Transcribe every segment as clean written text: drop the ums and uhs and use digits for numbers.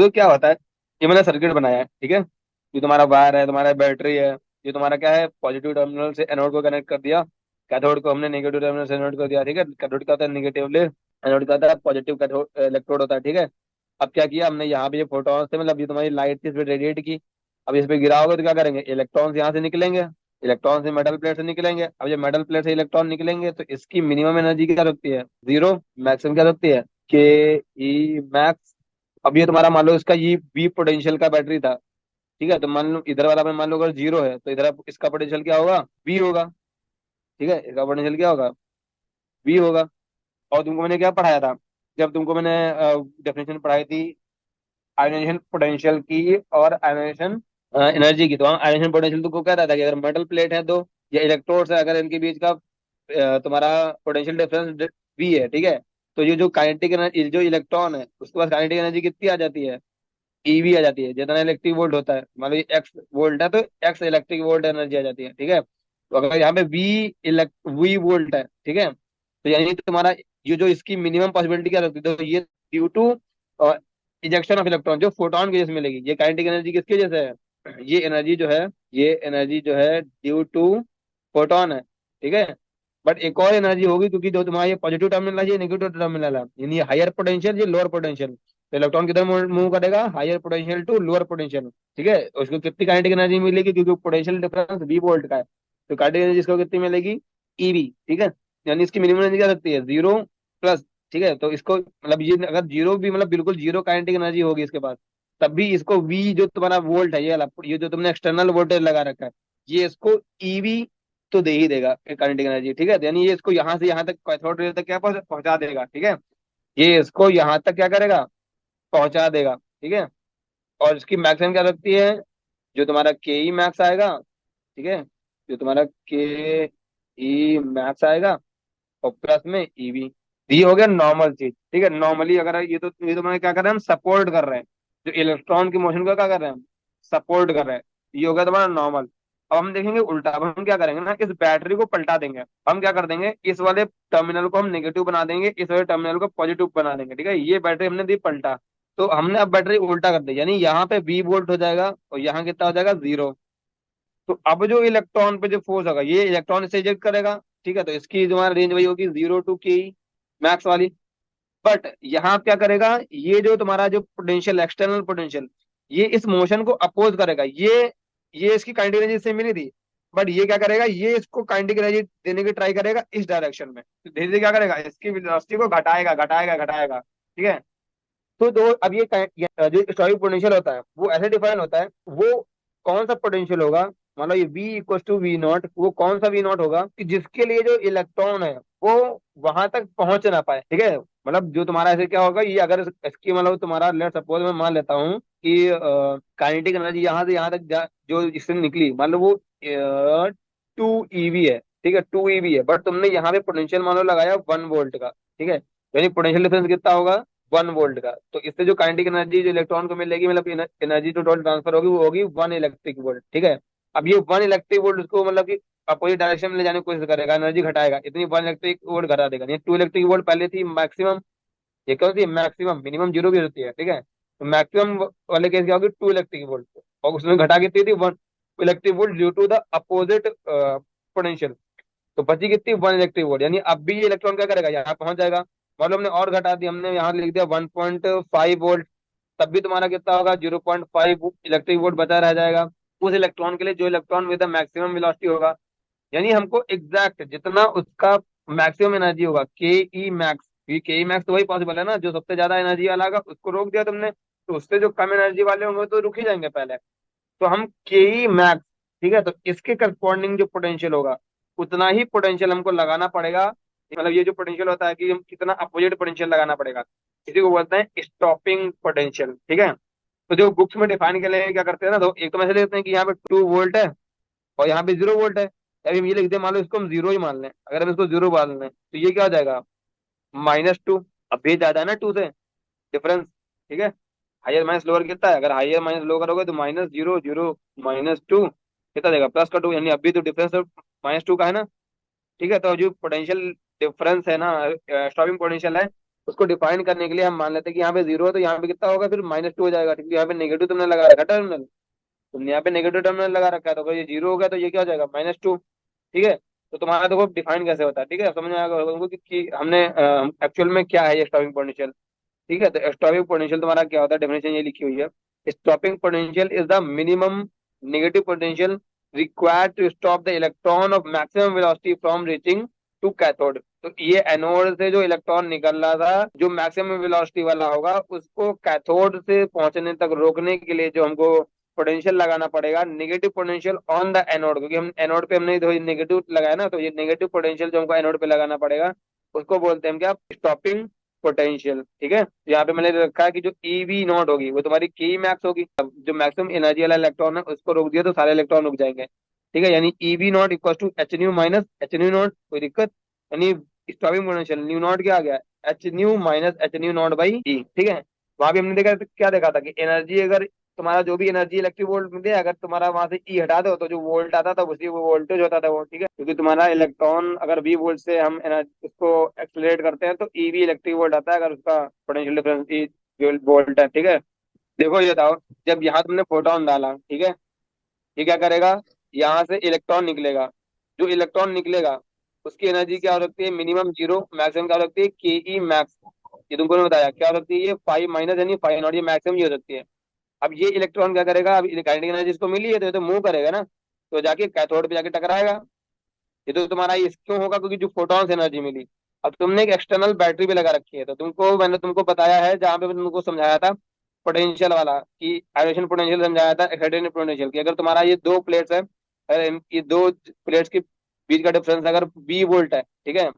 तो क्या होता है, ये मैंने सर्किट बनाया है, ठीक है। ये तुम्हारा वायर है, तुम्हारा बैटरी है। ये तुम्हारा क्या है, पॉजिटिव टर्मिनल से एनोड को कनेक्ट कर दिया, कैथोड को हमने नेगेटिव टर्मिनल से एनोड कर दिया, ठीक है। कैथोड का होता है निगेटिवली, एनोड का होता है पॉजिटिव कैथोड इलेक्ट्रोड होता है, ठीक है। अब क्या किया हमने, यहाँ पे ये फोटोन से मतलब ये तुम्हारी लाइट थी, इस पे रेडिएट की। अब इस पे गिरा होगा तो क्या करेंगे, इलेक्ट्रॉन्स यहाँ से निकलेंगे, इलेक्ट्रॉन से मेटल प्लेट से निकलेंगे। अब जब मेटल प्लेट से इलेक्ट्रॉन निकलेंगे तो इसकी मिनिमम एनर्जी क्या रखती है, जीरो। मैक्सिमम क्या रखती है, के ई मैक्स। अब ये तुम्हारा मान लो इसका ये बी पोटेंशियल का बैटरी था, ठीक है। तो मान लो इधर वाला में मान लो अगर जीरो है तो इधर इसका पोटेंशियल क्या होगा, बी होगा, ठीक है। इसका पोटेंशियल क्या होगा, बी होगा। और तुमको मैंने क्या पढ़ाया था, जब तुमको मैंने डेफिनेशन पढ़ाई थी आयोनाइजेशन पोटेंशियल की और आयोनाइजेशन एनर्जी की, तो वहाँ आयोनाइजेशन पोटेंशियल तुमको कह रहा था कि अगर मेटल प्लेट है दो या इलेक्ट्रोड्स है, अगर इनके बीच का तुम्हारा पोटेंशियल डिफरेंस बी है, ठीक है। तो ये जो काइनेटिक एनर्जी, जो इलेक्ट्रॉन है उसके पास काइनेटिक एनर्जी कितनी आ जाती है, ईवी आ जाती है। जितना इलेक्ट्रिक वोल्ट होता है, मान लो ये एक्स वोल्ट है तो एक्स इलेक्ट्रिक वोल्ट एनर्जी आ जाती है, ठीक है। तो अगर यहाँ पे वी वोल्ट है, ठीक है, तो यानी तुम्हारा ये जो इसकी मिनिमम पॉसिबिलिटी क्या रहती है, तो ये due to ejection of electron, जो फोटोन की वजह से मिलेगी। ये काइनेटिक एनर्जी किसकी वजह से है, ये एनर्जी जो है, ये एनर्जी जो है ड्यू टू फोटोन है, ठीक है। बट एक और एनर्जी होगी, क्योंकि जो तुम्हारा ये पॉजिटिव टर्मिनल है, ये नेगेटिव टर्मिनल है, यानी हायर पोटेंशियल, ये लोअर पोटेंशियल। तो इलेक्ट्रॉन किधर मूव करेगा, higher potential to lower potential, ठीक है। उसको कितनी काइनेटिक एनर्जी मिलेगी, क्योंकि पोटेंशियल डिफरेंस वी वोल्ट का है, तो काइनेटिक एनर्जी इसको कितनी मिलेगी, ईवी, ठीक है। यानी इसकी मिनिमम एनर्जी क्या सकती है, जीरो प्लस, ठीक है। तो इसको मतलब ये अगर जीरो भी मतलब बिल्कुल जीरो काइनेटिक एनर्जी होगी इसके पास, तब भी इसको वी जो तुम्हारा वोल्ट है, ये वाला, ये जो तुमने एक्सटर्नल वोल्टेज लगा रखा है, ये इसको ईवी तो दे ही देगा काइनेटिक एनर्जी, ठीक है। यानी ये इसको यहाँ से यहाँ तक कैथोड रे तक क्या पहुंचा देगा, ठीक है। ये इसको यहाँ तक क्या करेगा, पहुंचा देगा, ठीक है। और इसकी मैक्सिमम क्या रखती है, जो तुम्हारा के ई मैक्स आएगा, ठीक है, जो तुम्हारा के ई मैक्स आएगा और प्लस में ईवी। ये हो गया नॉर्मल चीज, ठीक है। नॉर्मली अगर ये तो मैं क्या कर रहे हैं, हम सपोर्ट कर रहे हैं, जो इलेक्ट्रॉन की मोशन को क्या कर रहे हैं हम, सपोर्ट कर रहे हैं। ये हो गया तुम्हारा नॉर्मल। अब हम देखेंगे उल्टा, अब हम क्या करेंगे ना, इस बैटरी को पलटा देंगे। हम क्या कर देंगे, इस वाले टर्मिनल को हम नेगेटिव बना देंगे, इस वाले टर्मिनल को पॉजिटिव बना देंगे, ठीक है। ये बैटरी हमने दी पलटा, तो हमने अब बैटरी उल्टा कर दी, यानी यहाँ पे बी वोल्ट हो जाएगा और यहाँ कितना हो जाएगा, जीरो। तो अब जो इलेक्ट्रॉन पे जो फोर्स होगा, ये इलेक्ट्रॉन से इजेक्ट करेगा, ठीक है। तो इसकी जो हमारा रेंज वही होगी, जीरो टू के मैक्स वाली। बट यहाँ क्या करेगा, ये जो तुम्हारा जो पोटेंशियल, एक्सटर्नल पोटेंशियल, ये इस मोशन को अपोज करेगा। ये इसकी काइनेटिक एनर्जी से मिली थी, बट ये क्या करेगा, ये इसको काइनेटिक एनर्जी देने की ट्राई करेगा इस डायरेक्शन में। तो धीरे धीरे क्या करेगा, इसकी वेलोसिटी को घटाएगा घटाएगा घटाएगा, ठीक है। तो दो अब ये जो स्टॉरिक पोटेंशियल होता है वो ऐसे डिफाइन होता है, वो कौन सा पोटेंशियल होगा, मतलब ये V equal to V naught, वो कौन सा वी नॉट होगा कि जिसके लिए जो इलेक्ट्रॉन है वो वहां तक पहुंच ना पाए, ठीक है। मतलब जो तुम्हारा ऐसे क्या होगा, ये अगर इसकी मतलब तुम्हारा लेट सपोज मैं मान लेता हूँ कि काइनेटिक एनर्जी यहाँ से यहाँ तक जो इससे निकली, मान लो वो 2 EV है, ठीक है, 2 EV है। बट तुमने यहाँ पे पोटेंशियल मान लो लगाया 1 वोल्ट का, ठीक है। यानी पोटेंशियल डिफरेंस कितना होगा, 1 वोल्ट का। तो इससे जो काइनेटिक एनर्जी जो इलेक्ट्रॉन को मिलेगी, मतलब एनर्जी जो टोटल ट्रांसफर होगी वो होगी 1 इलेक्ट्रिक वोल्ट, ठीक है। अब ये 1 इलेक्ट्रिक वोल्ट उसको मतलब कि अपोजिट डायरेक्शन में ले जाने की कोशिश करेगा, एनर्जी घटाएगा, इतनी 1 इलेक्ट्रिक वोल्ट घटा देगा। ये 2 इलेक्ट्रिक वोल्ट पहले थी मैक्सिमम, ये कौन सी मैक्सिमम, मिनिमम जीरो भी होती है, ठीक है। तो मैक्सिमम वाले केस क्या होगी, 2 इलेक्ट्रिक वोल्ट, और उसमें घटा कितनी थी, 1 electric volt due to the opposite potential. तो बची कितनी, 1 इलेक्ट्रिक वोल्ट। यानी अब भी ये इलेक्ट्रॉन क्या करेगा, यहाँ पहुंच जाएगा। मतलब हमने और घटा दिया, हमने यहाँ लिख दिया 1.5 वोल्ट, तब भी तुम्हारा कितना होगा, 0.5 इलेक्ट्रिक वोल्ट बचा रह जाएगा उस इलेक्ट्रॉन के लिए, जो इलेक्ट्रॉन विद मैक्सिमम वेलोसिटी होगा। यानी हमको एग्जैक्ट जितना उसका मैक्सिमम एनर्जी होगा, के ई मैक्स, क्योंकि के ई मैक्स तो वही पॉसिबल है ना, जो सबसे ज्यादा एनर्जी वाला होगा उसको रोक दिया तुमने, तो उससे जो कम एनर्जी वाले होंगे तो रुक ही जाएंगे पहले। तो हम के ई मैक्स, ठीक है, तो इसके करस्पॉन्डिंग जो पोटेंशियल होगा उतना ही पोटेंशियल हमको लगाना पड़ेगा। मतलब ये जो पोटेंशियल होता है कि हम कितना अपोजिट पोटेंशियल लगाना पड़ेगा, इसी को बोलते हैं स्टॉपिंग पोटेंशियल, ठीक है। तो जो बुक्स में डिफाइन के लिए क्या करते हैं ना, तो एक तो ऐसे लेते हैं कि यहाँ पे 2 वोल्ट है और यहाँ पे 0 वोल्ट है। अभी हम ये लिख दे, मान लो इसको हम जीरो ही मान लें, अगर हम इसको जीरो मान लें तो ये क्या हो जाएगा, -2। अब ये ज्यादा है ना 2 से डिफरेंस, ठीक है। हायर माइनस लोअर कितना है, अगर हायर माइनस लो करोगे तो -0 0 -2 कितना देगा, +2। यानी अभी तो डिफरेंस -2 का है ना, ठीक है। तो जो पोटेंशियल डिफरेंस है ना, स्टॉपिंग पोटेंशियल है, उसको डिफाइन करने के लिए हम मान लेते हैं कि यहाँ पे जीरो है, तो यहाँ पे कितना होगा फिर -2 हो जाएगा, ठीक है। यहाँ पे नेगेटिव तुमने लगा रखा टर्मिनल, तुमने यहाँ पे नेगेटिव टर्मिनल लगा रखा है, तो अगर ये जीरो हो गया तो ये क्या हो जाएगा -2, ठीक है। तो तुम्हारा देखो डिफाइन कैसे होता है, ठीक है, समझ में आएगा उनको कि हमने एक्चुअल में क्या है ये स्टॉपिंग पोटेंशियल, ठीक है। तो स्टॉपिंग पोटेंशियल तुम्हारा क्या होता है, डेफिनेशन ये लिखी हुई है, stopping potential is the minimum negative potential required to stop the electron of maximum velocity from reaching to cathode. तो ये एनोड से जो इलेक्ट्रॉन निकल रहा था जो मैक्सिमम वेलोसिटी वाला होगा, उसको कैथोड से पहुंचने तक रोकने के लिए जो हमको पोटेंशियल लगाना पड़ेगा, negative potential on the anode, क्योंकि हम एनोड पे हमने तो नेगेटिव लगाया ना, तो ये नेगेटिव पोटेंशियल जो हमको एनोड पे लगाना पड़ेगा उसको बोलते हैं हम क्या, स्टॉपिंग पोटेंशियल, ठीक है। तो यहाँ पे मैंने रखा है कि जो ईवी नॉट होगी वो तुम्हारी की मैक्स होगी। अब जो मैक्सिमम एनर्जी वाला इलेक्ट्रॉन है उसको रोक दिया तो सारे इलेक्ट्रॉन रुक जाएंगे, ठीक है। यानी EV naught equal to H nu minus H nu naught, कोई दिक्कत, यानी स्टॉपिंग पोटेंशियल न्यू नॉट क्या आ गया, h nu minus H nu naught by e, ठीक है। वहां भी हमने देखा क्या देखा था कि एनर्जी अगर तुम्हारा जो भी एनर्जी इलेक्ट्रिक वोल्ट में दिया, अगर तुम्हारा वहां से ई हटा दो तो जो वोल्ट आता था उसी वो वोल्टेज होता था वो, ठीक है। क्योंकि तुम्हारा इलेक्ट्रॉन अगर वी वोल्ट से हम एनर्जी उसको एक्सलरेट करते हैं तो ई वी इलेक्ट्रिक वोल्ट आता है, अगर उसका पोटेंशियल डिफरेंस ई वोल्ट है, ठीक है। देखो ये बताओ, जब यहाँ तुमने प्रोटॉन डाला, ठीक है, ये क्या करेगा, यहाँ से इलेक्ट्रॉन निकलेगा, जो इलेक्ट्रॉन निकलेगा उसकी एनर्जी क्या हो सकती है, मिनिमम जीरो, मैक्सिमम क्या हो सकती है के ई मैक्स, ये तुमको ने बताया क्या हो सकती है, ये 5 माइनस यानी 5 नॉट, ये मैक्सिमम ये हो सकती है। अब ये इलेक्ट्रॉन क्या करेगा, अब काइनेटिक एनर्जी इसको मिली है तो ये तो मूव करेगा ना, तो जाके कैथोड पे जाके टकराएगा। ये तो तुम्हारा ये क्यों होगा, क्योंकि जो फोटॉन्स एनर्जी मिली। अब तुमने एक एक्सटर्नल बैटरी भी लगा रखी है, तो तुमको मैंने तुमको बताया है जहाँ पे मैंने तुमको समझाया था पोटेंशियल वाला, कि एडिशन पोटेंशियल समझाया था एक्साइटेशन पोटेंशियल की, अगर तुम्हारा ये दो प्लेट्स है, अगर ये दो प्लेट्स के बीच का डिफरेंस अगर बी वोल्ट है, ठीक है,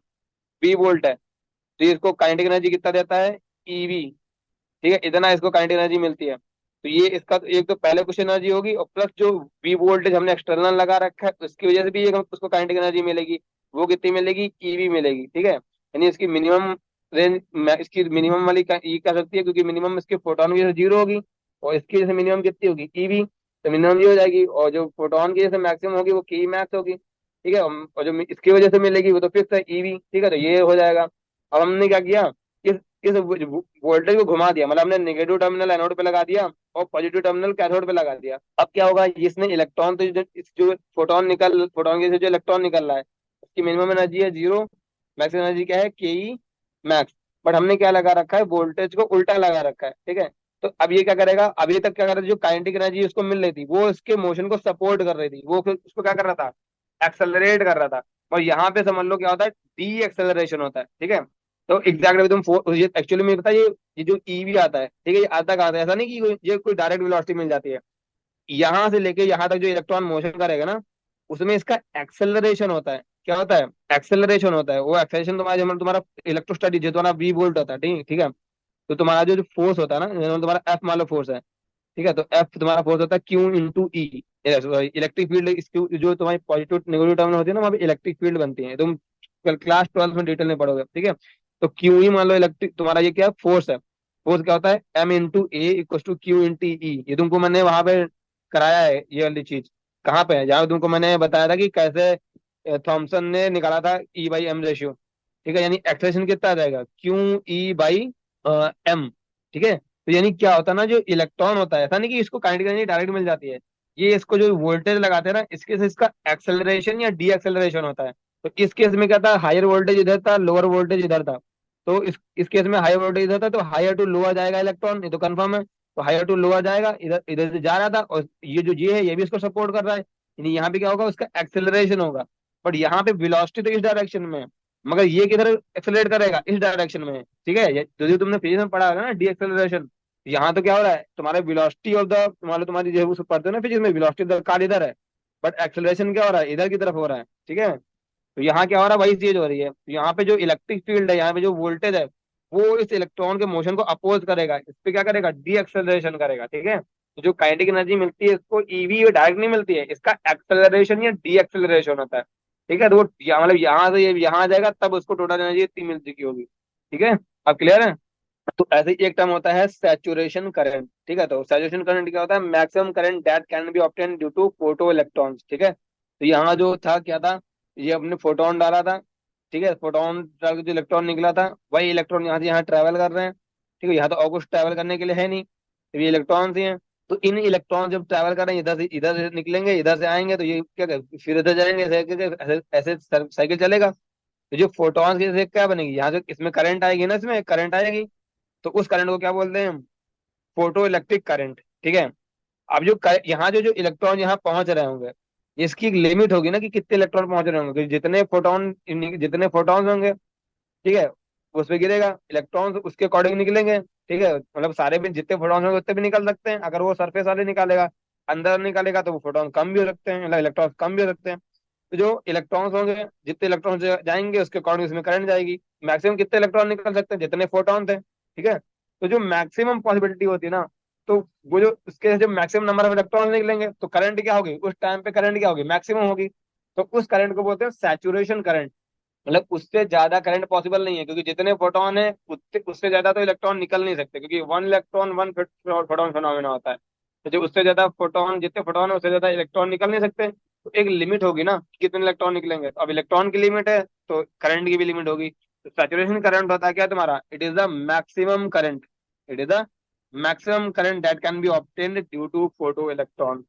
बी वोल्ट है, तो इसको काइनेटिक एनर्जी कितना देता है, ईवी, ठीक है, इतना इसको काइनेटिक एनर्जी मिलती है। तो ये इसका तो एक तो पहले कुछ एनर्जी होगी, और प्लस जो वी वोल्टेज हमने एक्सटर्नल लगा रखा है उसकी वजह से भी एक उसको काइनेटिक एनर्जी मिलेगी, वो कितनी मिलेगी, ईवी मिलेगी, ठीक है। यानी इसकी मिनिमम रेंज, इसकी मिनिमम वाली ई कह सकती है, क्योंकि मिनिमम इसके फोटोन की वजह से जीरो होगी, और इसकी वजह से मिनिमम कितनी होगी, ईवी, तो मिनिमम ये हो जाएगी, और जो फोटोन की वजह से मैक्सिमम होगी वो की मैक्स होगी, ठीक है। और जो इसकी वजह से मिलेगी वो तो फिक्स है ईवी, ठीक है, तो ये हो जाएगा। अब हमने क्या किया, इस वोल्टेज को घुमा दिया, मतलब हमने नेगेटिव टर्मिनल एनोड पे लगा दिया और पॉजिटिव टर्मिनल कैथोड पे लगा दिया। अब क्या होगा, इसने इलेक्ट्रॉन तो जो फोटोन के से जो इलेक्ट्रॉन निकल रहा है उसकी मिनिमम एनर्जी है जीरो, मैक्सिमम एनर्जी क्या है के ई मैक्स, बट हमने क्या लगा रखा है, वोल्टेज को उल्टा लगा रखा है, ठीक है। तो अब ये क्या करेगा, अभी तक क्या कर रहा था, जो काइनेटिक एनर्जी उसको मिल रही थी वो इसके मोशन को सपोर्ट कर रही थी, वो फिर उसको क्या कर रहा था, एक्सेलरेट कर रहा था। और यहाँ पे समझ लो क्या होता है, डी एक्सेलरेशन होता है, ठीक है। तो एग्जैक्ट तुम ये एक्चुअली में पता है, ये जो ईवी आता है, ठीक है, ये आता कहाँ है, ऐसा नहीं कि ये कोई डायरेक्ट वेलोसिटी मिल जाती है, यहाँ से लेके यहाँ तक जो इलेक्ट्रॉन मोशन करेगा ना, उसमें इसका एक्सेलरेशन होता है, क्या होता है, एक्सेलरेशन होता है। वो एक्सेलरेशन तुम्हारा जब तुम्हारा इलेक्ट्रोस्टैटिक जो तुम्हारा वी वोल्ट होता है, ठीक ठीक है, तो तुम्हारा जो फोर्स होता है ना, जैसे तुम्हारा एफ मान लो फोर्स है, ठीक है, तो एफ तुम्हारा फोर्स होता है क्यू इंटू ई, इलेक्ट्रिक फील्ड इसकी जो तुम्हारी पॉजिटिव नेगेटिव टर्मिनल होती है ना, वहाँ पे इलेक्ट्रिक फील्ड बनती है, तुम कल क्लास 12 में डिटेल में पढ़ोगे, ठीक है। तो क्यू ई मान लो इलेक्ट्रिक तुम्हारा ये क्या फोर्स है, फोर्स क्या होता है, m into a equal to q into E, ये तुमको मैंने वहां पे कराया है ये वाली चीज, कहाँ पे है, जहाँ तुमको मैंने बताया था कि कैसे थॉमसन ने निकाला था ई बाई एम रेशियो, ठीक है। यानी एक्सेलरेशन कितना आ जाएगा, क्यू ई बाई एम, ठीक है। तो यानी क्या होता है ना, जो इलेक्ट्रॉन होता है, ऐसा नहीं कि इसको काइनेटिक एनर्जी डायरेक्ट मिल जाती है, ये इसको जो वोल्टेज लगाते हैं ना, इसके से इसका एक्सेलरेशन या डी एक्सेलरेशन होता है। तो इस केस में क्या था, हायर वोल्टेज इधर था, लोअर वोल्टेज इधर था, तो इस केस में हायर वोल्टेज इधर था, तो हायर टू लोअर जाएगा इलेक्ट्रॉन, ये तो कंफर्म है, तो हायर टू लोअर जाएगा, इधर इधर से जा रहा था, और ये जो जी है ये भी इसको सपोर्ट कर रहा है, यानी यहाँ पे क्या होगा, उसका एक्सेलरेशन होगा। बट यहाँ पे वेलोसिटी तो इस डायरेक्शन में है, मगर ये किधर एक्सेलरेट करेगा, इस डायरेक्शन में है, ठीक है। जो तुमने फिजिक्स में पढ़ा होगा ना, डी एक्सेलरेशन, यहाँ तो क्या हो रहा है, तुम्हारे वेलोसिटी ऑफ द, मान लो तुम्हारी जो उसको पढ़ते हो ना फिजिक्स में, वेलोसिटी ऑफ द कार इधर है, बट एक्सेलरेशन क्या हो रहा है, इधर की तरफ हो रहा है, ठीक है। तो यहाँ क्या हो रहा है, वही चीज हो रही है, तो यहाँ पे जो इलेक्ट्रिक फील्ड है, यहाँ पे जो वोल्टेज है, वो इस इलेक्ट्रॉन के मोशन को अपोज करेगा, इस पे क्या करेगा, डी एक्सेलरेशन करेगा, ठीक है। तो जो काइनेटिक एनर्जी मिलती है इसको ईवी डायरेक्ट नहीं मिलती है, इसका एक्सेलरेशन या डी एक्सेलरेशन होता है, ठीक है। तो वो मतलब यहाँ से ये यहाँ आ जाएगा, तब उसको टोटल एनर्जी इतनी मिल चुकी होगी, ठीक है। अब क्लियर है। तो ऐसे ही एक टर्म होता है सैचुरेशन करंट, ठीक है। तो सैचुरेशन करंट क्या होता है, maximum current that can be obtain due to photo electrons, ठीक है। तो यहाँ जो था क्या था, ये अपने फोटोन डाला था, ठीक है, फोटोन जो इलेक्ट्रॉन निकला था, वही इलेक्ट्रॉन यहाँ से यहाँ ट्रेवल कर रहे हैं। ठीक है, यहाँ तो और कुछ ट्रेवल करने के लिए है नहीं, तो ये इलेक्ट्रॉन्स ही हैं। तो इन इलेक्ट्रॉन जब ट्रैवल कर रहे हैं, इधर से निकलेंगे, इधर से आएंगे, तो ये क्या फिर इधर जाएंगे, ऐसे ऐसे साइकिल चलेगा। तो जो फोटॉन्स की से क्या बनेगी, यहाँ से इसमें करंट आएगी ना, इसमें करंट आएगी, तो उस करंट को क्या बोलते हैं हम? Photo electric current. ठीक है। अब यहाँ जो जो इलेक्ट्रॉन यहाँ पहुंच रहे होंगे, इसकी एक लिमिट होगी ना कि कितने इलेक्ट्रॉन पहुंच रहे होंगे, क्योंकि जितने फोटॉन्स होंगे, ठीक है, उस पे गिरेगा, इलेक्ट्रॉन्स उसके अकॉर्डिंग निकलेंगे। ठीक है, मतलब सारे भी जितने फोटॉन्स होंगे उतने भी निकल सकते हैं, अगर वो सरफेस वाले निकालेगा, अंदर निकालेगा, तो वो फोटॉन कम भी हो सकते हैं, मतलब इलेक्ट्रॉन कम भी हो सकते हैं। तो जो इलेक्ट्रॉन्स होंगे, जितने इलेक्ट्रॉन जाएंगे उसके अकॉर्डिंग उसमें करंट जाएगी। मैक्सिमम कितने इलेक्ट्रॉन निकल सकते हैं, जितने फोटॉन थे। ठीक है, तो जो मैक्सिमम पॉसिबिलिटी होती है ना, तो वो जो उसके जो मैक्सिमम नंबर ऑफ इलेक्ट्रॉन निकलेंगे, तो करंट क्या होगी उस टाइम पे, करंट क्या होगी, मैक्सिमम होगी। तो उस करंट को बोलते हैं सैचुरेशन करंट। मतलब उससे ज्यादा करंट पॉसिबल नहीं है, क्योंकि जितने फोटोन है उससे उससे ज्यादा तो इलेक्ट्रॉन निकल नहीं सकते, क्योंकि one electron one photon phenomena होता है। तो जो उससे ज्यादा फोटोन, जितने फोटोन है उससे ज्यादा इलेक्ट्रॉन निकल नहीं सकते, तो एक लिमिट होगी ना कि कितने इलेक्ट्रॉन निकलेंगे। तो अब इलेक्ट्रॉन की लिमिट है, तो करंट की भी लिमिट होगी। तो सैचुरेशन करंट होता है क्या तुम्हारा, it is the maximum current, it is the maximum current that can be obtained due to photo electron.